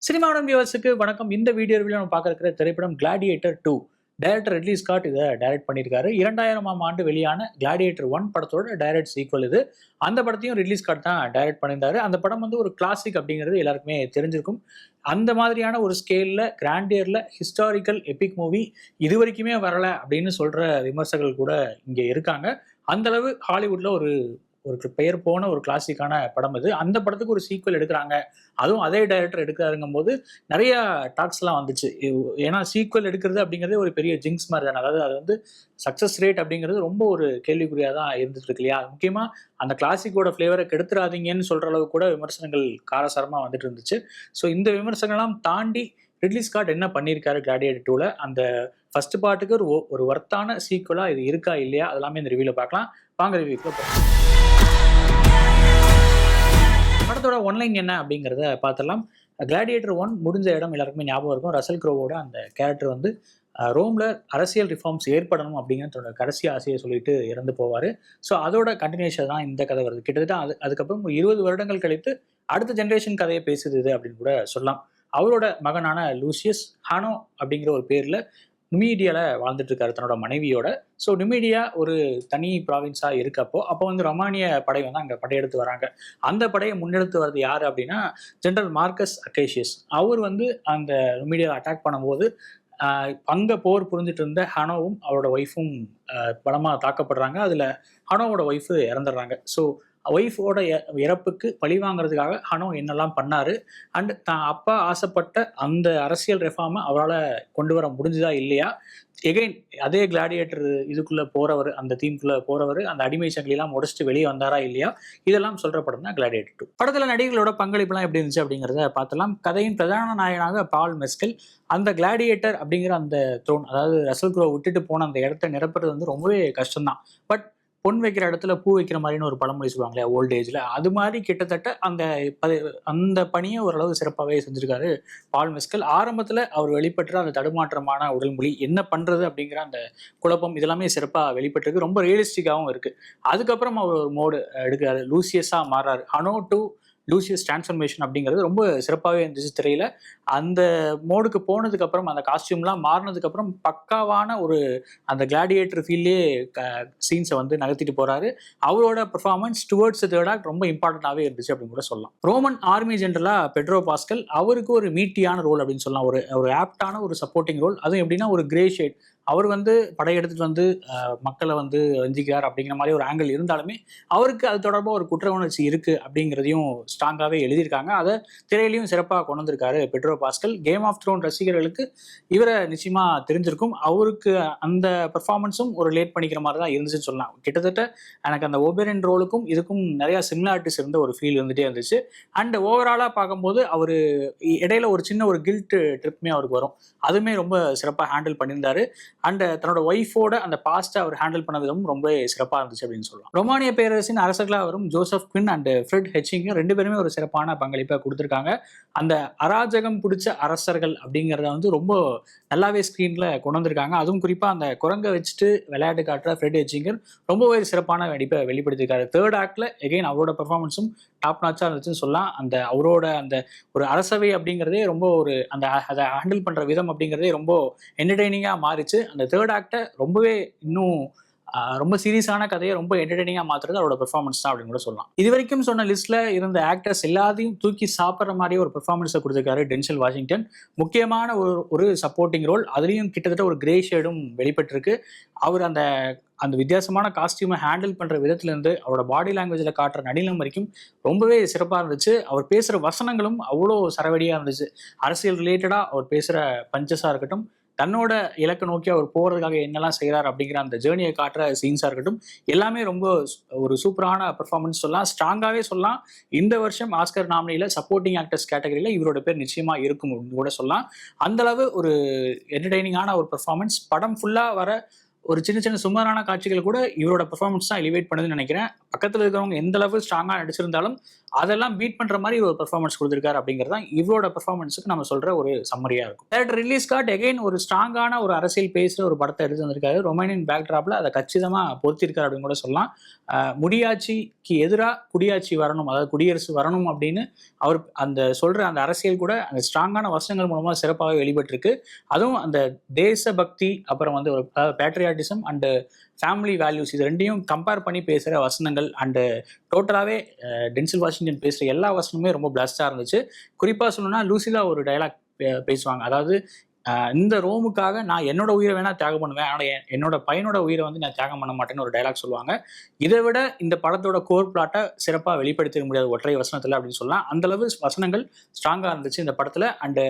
சினிமாவுடன் வியூவர்ஸுக்கு வணக்கம். இந்த வீடியோ ரிவ்யூல நம்ம பார்க்க இருக்கிற திரைப்படம் கிளாடியேட்டர் 2. டைரக்டர் ரிட்லி ஸ்காட் இதை டைரக்ட் பண்ணியிருக்காரு. 2000ஆம் ஆண்டு வெளியான கிளாடியேட்டர் 1 படத்தோட டைரக்ட் சீக்வல் இது. அந்த படத்தையும் ரிட்லி ஸ்காட் தான் டைரக்ட் பண்ணியிருந்தாரு. அந்த படம் வந்து ஒரு கிளாசிக் அப்படிங்கிறது எல்லாருக்குமே தெரிஞ்சிருக்கும். அந்த மாதிரியான ஒரு ஸ்கேல்ல கிராண்டியர்ல ஹிஸ்டாரிக்கல் எபிக் மூவி இது வரைக்குமே வரல அப்படின்னு சொல்ற விமர்சகர்கள் கூட இங்க இருக்காங்க. அந்த அளவு ஹாலிவுட்ல ஒரு ஒரு பெயர் போன ஒரு கிளாசிக்கான படம் இது. அந்த படத்துக்கு ஒரு சீக்வல் எடுக்கிறாங்க, அதுவும் அதே டைரக்டர் எடுக்கிறாருங்கும் போது நிறைய டாக்ஸ் எல்லாம் வந்துச்சு. ஏன்னா சீக்வல் எடுக்கிறது அப்படிங்கிறதே ஒரு பெரிய ஜிங்ஸ் மாதிரி தானே. அதாவது அது வந்து சக்சஸ் ரேட் அப்படிங்கிறது ரொம்ப ஒரு கேள்விக்குறியா தான் இருந்துட்டு இருக்கு இல்லையா. முக்கியமா அந்த கிளாசிக்கோட ஃபிளேவரை கெடுத்துறாதீங்கன்னு சொல்ற அளவுக்கு கூட விமர்சனங்கள் காரசாரமா வந்துட்டு இருந்துச்சு. ஸோ இந்த விமர்சனங்கள்லாம் தாண்டி ரிட்லி ஸ்காட் என்ன பண்ணியிருக்காரு கிளாடியேட்டர் 2ல, அந்த ஃபர்ஸ்ட் பார்ட்டுக்கு ஒரு ஒர்த்தான சீக்வலா இது இருக்கா இல்லையா, அதெல்லாமே இந்த ரிவ்யூல பார்க்கலாம். வாங்க ரிவ்யூக்குள்ள போகலாம். படத்தோட ஒன்லைன் என்ன அப்படிங்கிறத பார்த்துடலாம். கிளாடியேட்டர் 1 முடிஞ்ச இடம் எல்லாருக்குமே ஞாபகம் இருக்கும். ரசல் க்ரோவோட அந்த கேரக்டர் வந்து ரோம்ல அரசியல் ரிஃபார்ம்ஸ் ஏற்படணும் அப்படிங்கிற தன்னோட கடைசி ஆசையை சொல்லிட்டு இறந்து போவார். ஸோ அதோட கண்டினியூஷன் தான் இந்த கதை வருது. கிட்டத்தட்ட அதுக்கப்புறம் 20 வருடங்கள் கழித்து அடுத்த ஜென்ரேஷன் கதையை பேசுது இது அப்படின்னு கூட சொல்லலாம். அவரோட மகனான லூசியஸ் ஹானோ அப்படிங்கிற ஒரு பேர்ல நுமீடியால வாழ்ந்துட்டு இருக்காரு தன்னோட மனைவியோட. ஸோ நுமீடியா ஒரு தனி ப்ராவின்ஸா அப்போ வந்து ரொமானிய படை வந்து அங்கே படையெடுத்து வராங்க. அந்த படையை முன்னெடுத்து வர்றது யாரு அப்படின்னா ஜெனரல் மார்க்கஸ் அக்கேஷியஸ். அவர் வந்து அந்த நுமீடியாவை அட்டாக் பண்ணும்போது அங்க போர் புரிஞ்சுட்டு இருந்த ஹனோவும் அவரோட ஒய்ஃபும் பலமா தாக்கப்படுறாங்க. அதுல ஹனோவோட ஒய்ஃபு இறந்துடுறாங்க. ஸோ ஒய்ஃபோட இறப்புக்கு பழி வாங்குறதுக்காக ஹனோ என்னெல்லாம் பண்ணாரு, அண்ட் தான் அப்பா ஆசைப்பட்ட அந்த அரசியல் ரெஃபார்மை அவரால் கொண்டு வர முடிஞ்சுதா இல்லையா, எகைன் அதே கிளாடியேட்டர் இதுக்குள்ள போறவர், அந்த தீம்குள்ள போறவர் அந்த அடிமை சங்கிலாம் உடச்சிட்டு வெளியே வந்தாரா இல்லையா, இதெல்லாம் சொல்ற படம் தான் கிளாடியேட்டர் 2. படத்துல நடிகர்களோட பங்களிப்புலாம் எப்படி இருந்துச்சு அப்படிங்கிறத பார்த்தலாம். கதையின் பிரதான நாயகனாக பால் மெஸ்கல் அந்த கிளாடியேட்டர் அப்படிங்கிற அந்த த்ரோன், அதாவது ரசல் க்ரோ விட்டுட்டு போன அந்த இடத்த நிரப்புறது வந்து ரொம்பவே கஷ்டம்தான். பட் பொன் வைக்கிற இடத்துல பூ வைக்கிற மாதிரின்னு ஒரு பழமொழி சொல்லுவாங்களே ஓல்ட் ஏஜ்ல, அது மாதிரி கிட்டத்தட்ட அந்த பணியை ஓரளவு சிறப்பாகவே செஞ்சிருக்காரு பால் மெஸ்கல். ஆரம்பத்துல அவர் வெளிப்பட்ட அந்த தடுமாற்றமான உடல் மொழி, என்ன பண்றது அப்படிங்கிற அந்த குழப்பம், இதெல்லாமே சிறப்பாக வெளிப்பட்டிருக்கு. ரொம்ப ரியலிஸ்டிக்காகவும் இருக்கு. அதுக்கப்புறம் அவர் ஒரு மோடு எடுக்கிறாரு, லூசியஸா மாறாரு. ஹனோ டு லூசியஸ் டிரான்ஸ்ஃபர்மேஷன் அப்படிங்கிறது ரொம்ப சிறப்பாகவே இருந்துச்சு திரையில. அந்த மோடுக்கு போனதுக்கு அப்புறம், அந்த காஸ்டியூம்லாம் மாறினதுக்கு அப்புறம் பக்காவான ஒரு அந்த கிளாடியேட்டர் ஃபீல்லே சீன்ஸை வந்து நகர்த்திட்டு போறாரு. அவரோட பெர்ஃபார்மன்ஸ் டுவர்ட்ஸ் தேர்ட் ஆக்ட் ரொம்ப இம்பார்ட்டன்டாகவே இருந்துச்சு அப்படின்னு கூட சொல்லலாம். ரோமன் ஆர்மி ஜெனரலா பெட்ரோ பாஸ்கல், அவருக்கு ஒரு மீட்டியான ரோல் அப்படின்னு சொல்லலாம். ஒரு ஆப்டான ஒரு சப்போர்ட்டிங் ரோல். அதுவும் எப்படின்னா ஒரு கிரே ஷேட். அவர் வந்து படையெடுத்துட்டு வந்து மக்களை வந்து வஞ்சிக்கிறார் அப்படிங்கிற மாதிரி ஒரு ஆங்கிள் இருந்தாலுமே அவருக்கு அது தொடர்பாக ஒரு குற்ற உணர்ச்சி இருக்கு அப்படிங்கிறதையும் ஸ்ட்ராங்காகவே எழுதியிருக்காங்க. அதை திரையிலையும் சிறப்பாக கொண்டு வந்திருக்காரு Pedro Pascal. Game of Throne ரசிகர்களுக்கு இவரை நிச்சயமா தெரிஞ்சிருக்கும். அவருக்கு அந்த பெர்ஃபார்மன்ஸும் ஒரு லேட் பண்ணிக்கிற மாதிரி தான் இருந்துச்சுன்னு சொல்லலாம். கிட்டத்தட்ட எனக்கு அந்த ஓபெரன் ரோலுக்கும் இதுக்கும் நிறைய சிமிலாரிட்டிஸ் இருந்த ஒரு ஃபீல் இருந்துகிட்டே இருந்துச்சு. அண்ட் ஓவராலாக பார்க்கும்போது அவர் இடையில ஒரு சின்ன ஒரு கில்ட் ட்ரிப்புமே அவருக்கு வரும். அதுவுமே ரொம்ப சிறப்பாக ஹேண்டில் பண்ணியிருந்தாரு. அண்ட் தன்னோட ஒய்ஃபோட அந்த பாஸ்ட்டை அவர் ஹேண்டில் பண்ண விதமும் ரொம்ப சிறப்பாக இருந்துச்சு அப்படின்னு சொல்லலாம். ரொமானிய பேரரசின் அரசர்களாக வரும் ஜோசப் குவின் அண்ட் ஃப்ரெட் ஹெச்சிங் ரெண்டு பேருமே ஒரு சிறப்பான பங்களிப்பை கொடுத்துருக்காங்க. அந்த அராஜகம் பிடிச்ச அரசர்கள் அப்படிங்கிறத வந்து ரொம்ப நல்லாவே ஸ்க்ரீனில் கொண்டு வந்திருக்காங்க. அதுவும் குறிப்பாக அந்த குரங்கை வச்சுட்டு விளையாட்டு காட்டுற ஃப்ரெட் ஹெச்சிங்கர் ரொம்பவே சிறப்பான நடிப்பை வெளிப்படுத்தியிருக்காரு. தேர்ட் ஆக்டில் எகைன் அவரோட பெர்ஃபார்மன்ஸும் டாப் நாச்சாக இருந்துச்சுன்னு சொல்லலாம். அந்த அவரோட அந்த ஒரு அரசவை அப்படிங்கிறதே ரொம்ப ஒரு அந்த அதை ஹேண்டில் பண்ணுற விதம் அப்படிங்கிறதே ரொம்ப என்டர்டெய்னிங்காக மாறிச்சு. அந்த தேர்ட் ஆக்டை ரொம்பவே இன்னும் ரொம்ப சீரியஸான கதையை ரொம்ப என்டர்டெய்னிங்காக மாற்றுறது அவரோட பெர்ஃபார்மன்ஸ் தான் அப்படின்னு கூட சொல்லலாம். இது வரைக்கும் சொன்ன லிஸ்ட்ல இருந்த ஆக்டர்ஸ் எல்லாத்தையும் தூக்கி சாப்பிட்ற மாதிரி ஒரு பெர்ஃபார்மன்ஸை கொடுத்துருக்காரு டென்சல் வாஷிங்டன். முக்கியமான ஒரு சப்போர்ட்டிங் ரோல், அதுலேயும் கிட்டத்தட்ட ஒரு கிரே ஷேடும் வெளிப்பட்டிருக்கு. அவர் அந்த அந்த வித்தியாசமான காஸ்டியூமை ஹேண்டில் பண்ணுற விதத்துலேருந்து அவரோட பாடி லாங்குவேஜில் காட்டுற நடினம் வரைக்கும் ரொம்பவே சிறப்பாக இருந்துச்சு. அவர் பேசுகிற வசனங்களும் அவ்வளோ சரவடியாக இருந்துச்சு. அரசியல் ரிலேட்டடாக அவர் பேசுகிற பஞ்சஸாக இருக்கட்டும், தன்னோட இலக்கை நோக்கி அவர் போகிறதுக்காக என்னெல்லாம் செய்கிறார் அப்படிங்கிற அந்த ஜேர்னியை காட்டுற சீன்ஸாக இருக்கட்டும், எல்லாமே ரொம்ப ஒரு சூப்பரான பெர்ஃபார்மன்ஸ் சொல்லலாம். ஸ்ட்ராங்காகவே சொல்லலாம். இந்த வருஷம் ஆஸ்கர் நாமினியில் சப்போர்ட்டிங் ஆக்டர்ஸ் கேட்டகரியில் இவரோட பேர் நிச்சயமாக இருக்கும் அப்படின்னு கூட சொல்லலாம். அந்தளவு ஒரு என்டர்டெய்னிங்கான ஒரு பெர்ஃபார்மன்ஸ். படம் ஃபுல்லாக வர ஒரு சின்ன சின்ன சுமாரான காட்சிகள் கூட இவரோட பெர்ஃபார்மன்ஸ் தான் எலிவேட் பண்ணுதுன்னு நினைக்கிறேன். பக்கத்தில் இருக்கிறவங்க எந்த அளவு ஸ்ட்ராங்காக நடிச்சிருந்தாலும் அதெல்லாம் பீட் பண்ற மாதிரி ஒரு பெர்ஃபார்மன்ஸ் கொடுத்திருக்காரு அப்படிங்கிறது தான் இவரோட பெர்ஃபார்மன்ஸுக்கு நம்ம சொல்ற ஒரு சம்மரியா இருக்கும். டேரக்டர் ரிட்லி ஸ்காட் எகைன் ஒரு ஸ்ட்ராங்கான ஒரு அரசியல் பேசுற ஒரு படத்தை எடுத்து வந்திருக்காரு. ரொமேனியன் பேக்ட்ராப்ல அதை கச்சிதமா பொருத்திருக்காரு அப்படின்னு கூட சொல்லலாம். முடியாட்சிக்கு எதிராக குடியாட்சி வரணும், அதாவது குடியரசு வரணும் அப்படின்னு அவர் அந்த சொல்ற அந்த அரசியல் கூட அந்த ஸ்ட்ராங்கான வசனங்கள் மூலமா சிறப்பாக வெளிப்பட்டிருக்கு. அதுவும் அந்த தேசபக்தி, அப்புறம் வந்து ஒரு பேட்ரியாட்டிசம் அண்ட் ஃபேமிலி வேல்யூஸ், இது ரெண்டையும் கம்பேர் பண்ணி பேசுகிற வசனங்கள் அண்டு டோட்டலாகவே டென்சில் வாஷிங்டன் பேசுகிற எல்லா வசனமுமே ரொம்ப பிளஸ்டாக இருந்துச்சு. குறிப்பாக சொல்லணும்னா லூசிலா ஒரு டைலாக் பேசுவாங்க, அதாவது இந்த ரோமுக்காக நான் என்னோட உயிரை வேணா தியாகம் பண்ணுவேன், ஆனால் என்னோட பையனோட உயிரை வந்து நான் தியாகம் பண்ண மாட்டேன்னு ஒரு டைலாக் சொல்லுவாங்க. இதை விட இந்த படத்தோட கோர் பிளாட்டை சிறப்பாக வெளிப்படுத்த முடியாது ஒற்றை வசனத்தில் அப்படின்னு சொல்லலாம். அந்தளவு வசனங்கள் ஸ்ட்ராங்காக இருந்துச்சு இந்த படத்தில். அண்டு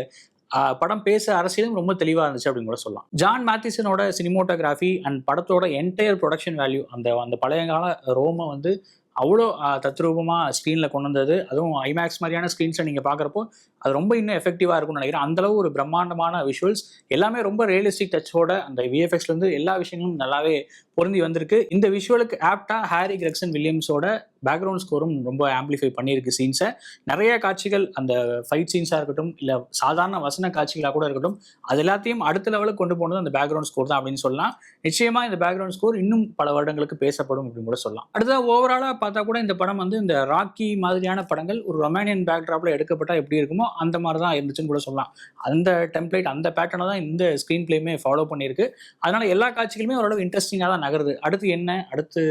படம் பேச அரசியலும் ரொம்ப தெளிவாக இருந்துச்சு அப்படின்னு கூட சொல்லலாம். ஜான் மேத்திசனோட சினிமோட்டோகிராஃபி அண்ட் படத்தோட என்டையர் ப்ரொடக்ஷன் வேல்யூ, அந்த பழைய கால ரோமை வந்து அவ்வளோ தத்ரூபமாக ஸ்க்ரீனில் கொண்டு வந்தது. அதுவும் ஐமேக்ஸ் மாதிரியான ஸ்க்ரீன்ஸை நீங்கள் பார்க்குறப்போ அது ரொம்ப இன்னும் எஃபெக்டிவாக இருக்கும்னு நினைக்கிறேன். அந்தளவு ஒரு பிரம்மாண்டமான விஷுவல்ஸ், எல்லாமே ரொம்ப ரியலிஸ்டிக் டச்சோட அந்த விஎஃப்எக்ஸ்லேருந்து எல்லா விஷயங்களும் நல்லாவே பொருந்தி வந்திருக்கு. இந்த விஷுவலுக்கு ஆப்டாக ஹாரி கிரெக்சன் வில்லியம்ஸோட பேக்ரவுண்ட் ஸ்கோரும் ரொம்ப ஆம்பிளிஃபை பண்ணியிருக்கு சீன்ஸை. நிறைய காட்சிகள், அந்த ஃபைட் சீன்ஸாக இருக்கட்டும், இல்லை சாதாரண வசன காட்சிகளாக கூட இருக்கட்டும், அது எல்லாத்தையும் அடுத்த லெவலுக்கு கொண்டு போனது அந்த பேக்ரவுண்ட் ஸ்கோர் தான் அப்படின்னு சொல்லலாம். நிச்சயமாக இந்த பேக்ரவுண்ட் ஸ்கோர் இன்னும் பல வருடங்களுக்கு பேசப்படும் அப்படின்னு கூட சொல்லலாம். அடுத்தது ஓவராலாக பார்த்தா கூட இந்த படம் வந்து இந்த ராக்கி மாதிரியான படங்கள் ஒரு ரொமானியன் பேக்ட்ராப்பில் எடுக்கப்பட்டால் எப்படி இருக்குமோ அந்த மாதிரி தான் இருந்துச்சுன்னு கூட சொல்லலாம். அந்த டெம்ப்ளேட், அந்த பேட்டர்னை தான் இந்த ஸ்க்ரீன் பிளேயுமே ஃபாலோ பண்ணியிருக்கு. அதனால எல்லா காட்சிகளுமே ஓரளவு இன்ட்ரெஸ்டிங்காக தான் நகருது. அடுத்து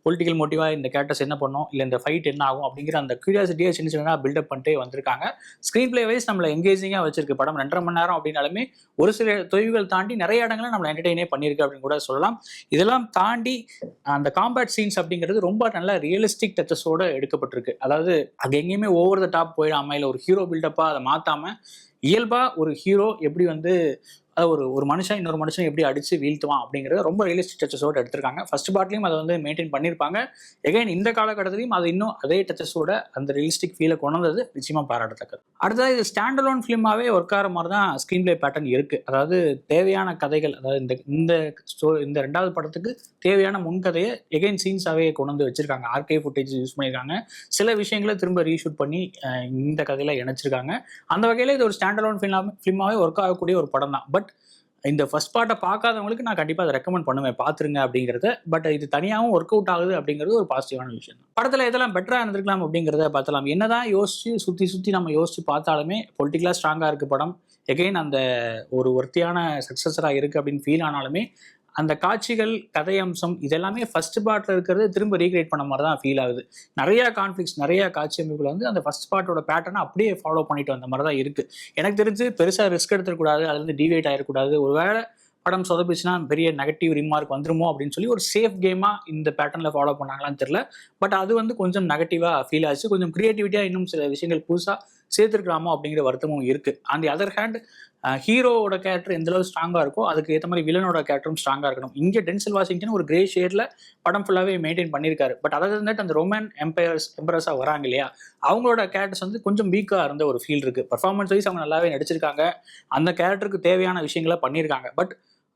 பொலிட்டிக்கல் மோட்டிவாக இந்த கேரக்டர்ஸ் என்ன பண்ணோம், இல்லை இந்த ஃபைட் என்ன ஆகும் அப்படிங்கிற அந்த கியூரியாசிட்டியை சின்ன சின்னதாக பில்டப் பண்ணிட்டே வந்திருக்காங்க. ஸ்க்ரீன் பிளே வைஸ் நம்மளை எங்கேஜிங்காக வச்சிருக்கு. படம் 2.5 மணி நேரம் அப்படின்னாலுமே ஒரு சில தொய்வுகள் தாண்டி நிறைய இடங்களை நம்மளை என்டர்டெயினே பண்ணியிருக்கு அப்படின்னு கூட சொல்லலாம். இதெல்லாம் தாண்டி அந்த காம்பேட் சீன்ஸ் அப்படிங்கிறது ரொம்ப நல்ல ரியலிஸ்டிக் டச்சஸோட எடுக்கப்பட்டிருக்கு. அதாவது அங்கே எங்கேயுமே ஓவர் த டாப் போயிடாமல், இல்லை ஒரு ஹீரோ பில்டப்பாக அதை மாற்றாமல் இயல்பாக ஒரு ஹீரோ எப்படி வந்து ஒரு மனுஷன் இன்னொரு மனுஷன் எப்படி அடிச்சு வீழ்த்துவான் அப்படிங்கிறத ரொம்ப ரியலிஸ்டிக் டச்சஸோட எடுத்திருக்காங்க. ஃபர்ஸ்ட் பார்ட்லையும் அதை வந்து மெயின்டைன் பண்ணியிருப்பாங்க. எகைன் இந்த காலகட்டத்திலையும் அது இன்னும் அதே டச்சஸோட அந்த ரியலிஸ்டிக் ஃபீலை கொண்டு வந்தது நிச்சயமாக பாராட்டத்தக்கது. அடுத்தது இது ஸ்டாண்ட் அலோன் ஃபிலிமாவே ஒர்க் ஆகிற மாதிரி தான் ஸ்க்ரீன் பிளே பேட்டர்ன் இருக்குது. அதாவது தேவையான கதைகள், அதாவது இந்த 2வது படத்துக்கு தேவையான முன்கதையை எகைன் சீன்ஸாகவே கொண்டு வந்து வச்சிருக்காங்க. ஆர்கே ஃபுட்டேஜ் யூஸ் பண்ணியிருக்காங்க. சில விஷயங்களை திரும்ப ரீஷூட் பண்ணி இந்த கதையில் இணைச்சிருக்காங்க. அந்த வகையில் இது ஒரு ஸ்டாண்ட் அலோன் ஃபிலிமாவே ஒர்க் ஆகக்கூடிய ஒரு படம் தான். பட் இந்த ஃபர்ஸ்ட் பார்ட்டை பார்க்காதவங்களுக்கு நான் கண்டிப்பாக அதை ரெக்கமெண்ட் பண்ணுவேன், பார்த்துருங்க அப்படிங்கிறத. பட் இது தனியாகவும் ஒர்க் அவுட் ஆகுது அப்படிங்கிறது ஒரு பாசிட்டிவான விஷயம் தான். படத்தில் எதெல்லாம் பெட்டராக இருந்திருக்கலாம் அப்படிங்கிறத பார்த்தலாம். என்னதான் சுற்றி நம்ம யோசிச்சு பார்த்தாலுமே பொலிட்டிக்கலாக ஸ்ட்ராங்காக இருக்குது படம். எகைன் அந்த ஒரு ஒர்த்தியான சக்ஸஸராக இருக்குது அப்படின்னு ஃபீல் ஆனாலுமே அந்த காட்சிகள், கதை அம்சம் இதெல்லாமே ஃபர்ஸ்ட் பார்ட்டில் இருக்கிறது திரும்ப ரீக்ரியேட் பண்ண மாதிரி தான் ஃபீல் ஆகுது. நிறைய கான்ஃப்ளிக்ஸ், நிறைய காட்சி அமைப்புகள் வந்து அந்த ஃபர்ஸ்ட் பார்ட்டோட பேட்டர்னை அப்படியே ஃபாலோ பண்ணிட்டு வந்த மாதிரி தான் இருக்குது. எனக்கு தெரிஞ்சு பெருசாக ரிஸ்க் எடுத்துக்கூடாது, அதுலேருந்து டிவேட் ஆகிடக்கூடாது, ஒருவேளை படம் சொதப்பிச்சுன்னா பெரிய நெகட்டிவ் ரிமார்க் வந்துருமோ அப்படின்னு சொல்லி ஒரு சேஃப் கேமாக இந்த பேட்டர்னில் ஃபாலோ பண்ணாங்களான்னு தெரியல. பட் அது வந்து கொஞ்சம் நெகட்டிவாக ஃபீல் ஆச்சு. கொஞ்சம் க்ரியேட்டிவிட்டியாக இன்னும் சில விஷயங்கள் புதுசாக சேர்த்துருக்கலாமோ அப்படிங்கிற வருத்தமும் இருக்குது. ஆன் தி அதர் ஹேண்ட் ஹீரோவோட கேரக்டர் எந்த அளவு ஸ்ட்ராங்காக இருக்கோ அதுக்கு ஏற்ற மாதிரி வில்லனோட கேரக்டரும் ஸ்ட்ராங்காக இருக்கணும். இங்கே டென்சில் வாஷிங்டன் ஒரு கிரே ஷேடில் படம் ஃபுல்லாகவே மெயின்டைன் பண்ணியிருக்காரு. பட் அதை இருந்துட்டு அந்த ரோமன் எம்பரஸாக வராங்க இல்லையா, அவங்களோட கேரக்டர்ஸ் வந்து கொஞ்சம் வீக்காக இருந்த ஒரு ஃபீல் இருக்குது. பர்ஃபார்மன்ஸ் வைஸ் அவங்க நல்லாவே நடிச்சிருக்காங்க, அந்த கேரக்டருக்கு தேவையான விஷயங்களை பண்ணியிருக்காங்க. பட்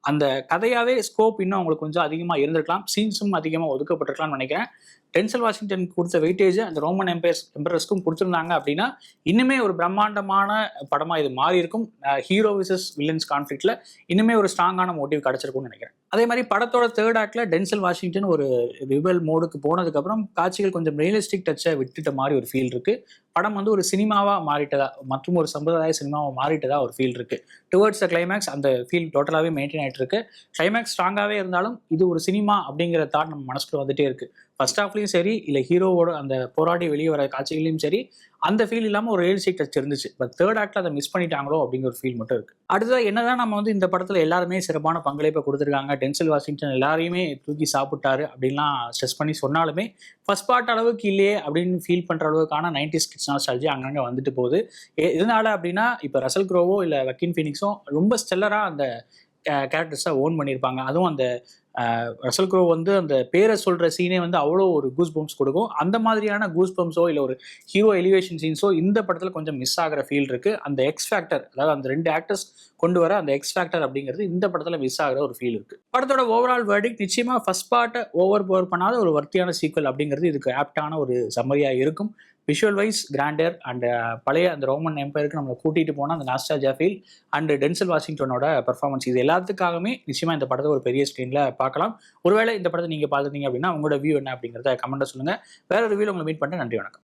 அந்த கதையாகவே ஸ்கோப் இன்னும் அவங்களுக்கு கொஞ்சம் அதிகமாக இருந்திருக்கலாம், சீன்ஸும் அதிகமாக ஒதுக்கப்பட்டிருக்கலாம்னு நினைக்கிறேன். டென்சில் வாஷிங்டன் கொடுத்த வெயிட்டேஜ் அந்த ரோமன் எம்பரஸ்க்கும் கொடுத்துருந்தாங்க அப்படின்னா இன்னுமே ஒரு பிரம்மாண்டமான படமாக இது மாறி இருக்கும். ஹீரோ விசஸ் வில்லன்ஸ் கான்ஃப்ளிக்ட்ல இன்னுமே ஒரு ஸ்ட்ராங்கான மோட்டிவ் கிடைச்சிருக்கும்னு நினைக்கிறேன். அதே மாதிரி படத்தோட 3rd ஆக்ட்ல டென்சில் வாஷிங்டன் ஒரு ரிபல் மோடுக்கு போனதுக்கப்புறம் காட்சிகள் கொஞ்சம் ரியலிஸ்டிக் டச்சை விட்டுட்ட மாதிரி ஒரு ஃபீல் இருக்கு. படம் வந்து ஒரு சினிமாவாக மாறிட்டதா, மற்றும் ஒரு சம்பிரதாய சினிமாவை மாறிட்டதா ஒரு ஃபீல் இருக்கு. டுவர்ட்ஸ் த கிளைமேக்ஸ் அந்த ஃபீல் டோட்டலாகவே மெயின்டைன் ஆகிட்டு இருக்கு. கிளைமேக்ஸ் ஸ்ட்ராங்காகவே இருந்தாலும் இது ஒரு சினிமா அப்படிங்கிற தாட் நம்ம மனசுக்குள்ள வந்துட்டே இருக்கு. ஃபர்ஸ்ட் ஹாஃப்லையும் சரி, இல்லை ஹீரோவோட அந்த போராடி வெளியே வர காட்சிகளையும் சரி, அந்த ஃபீல் இல்லாமல் ஒரு ரியலிஸ்டிக் டச் இருந்துச்சு. பட் 3rd ஆக்டில் அதை மிஸ் பண்ணிட்டாங்களோ அப்படிங்கிற ஒரு ஃபீல் மட்டும் இருக்குது. அடுத்ததாக என்னதான் நம்ம வந்து இந்த படத்தில் எல்லாருமே சிறப்பான பங்களிப்பை கொடுத்துருக்காங்க, டென்சில் வாஷிங்டன் எல்லாரையுமே தூக்கி சாப்பிட்டாரு அப்படின்லாம் ஸ்ட்ரெஸ் பண்ணி சொன்னாலுமே ஃபர்ஸ்ட் பார்ட் அளவுக்கு இல்லையே அப்படின்னு ஃபீல் பண்ணுற அளவுக்கான 90s கிட்ஸ் நாஸ்டால்ஜி அங்கங்கே வந்துட்டு போகுது. எதனால அப்படின்னா இப்போ ரசல் க்ரோவோ இல்லை வக்கீன் ஃபீனிக்ஸோ ரொம்ப ஸ்டெல்லராக அந்த கேரக்டர்ஸை ஓன் பண்ணியிருப்பாங்க. அதுவும் அந்த ரசல் க்ரோ வந்து அந்த பேரை சொல்கிற சீனே வந்து அவ்வளோ ஒரு கூஸ் பம்ப்ஸ் கொடுக்கும். அந்த மாதிரியான கூஸ் பம்ப்ஸோ இல்லை ஒரு ஹீரோ எலிவேஷன் சீன்ஸோ இந்த படத்தில் கொஞ்சம் மிஸ் ஆகிற ஃபீல் இருக்குது. அந்த எக்ஸ் ஃபேக்டர், அதாவது அந்த 2 ஆக்டர்ஸ் கொண்டு வர அந்த எக்ஸ் ஃபேக்டர் அப்படிங்கிறது இந்த படத்தில் மிஸ் ஆகிற ஒரு ஃபீல் இருக்குது. படத்தோட ஓவரால் வேர்டிக் நிச்சயமாக ஃபர்ஸ்ட் பார்ட்டை ஓவர் பண்ணாத ஒரு வர்த்தியான சீக்வல் அப்படிங்கிறது இதுக்கு ஆப்டான ஒரு சம்மரியாக இருக்கும். விஷுவல் வைஸ் கிராண்டர் அண்ட் பழைய அந்த ரோமன் எம்பையருக்கு நம்மளை கூட்டிகிட்டு போனால் அந்த நாஸ்டால்ஜியா ஃபீல் அண்ட் டென்சல் வாஷிங்டனோட பெர்ஃபார்மன்ஸ், இது எல்லாத்துக்காகவே நிச்சயமாக இந்த படத்தை ஒரு பெரிய ஸ்க்ரீனில் பார்க்கலாம். ஒருவேளை இந்த படத்தை நீங்கள் பார்த்துருந்தீங்க அப்படின்னா உங்களோட வியூ என்ன அப்படிங்கிறத கமெண்ட்டை சொல்லுங்கள். வேற ரிவ்யூவில் உங்களை மீட் பண்ணுறேன். நன்றி, வணக்கம்.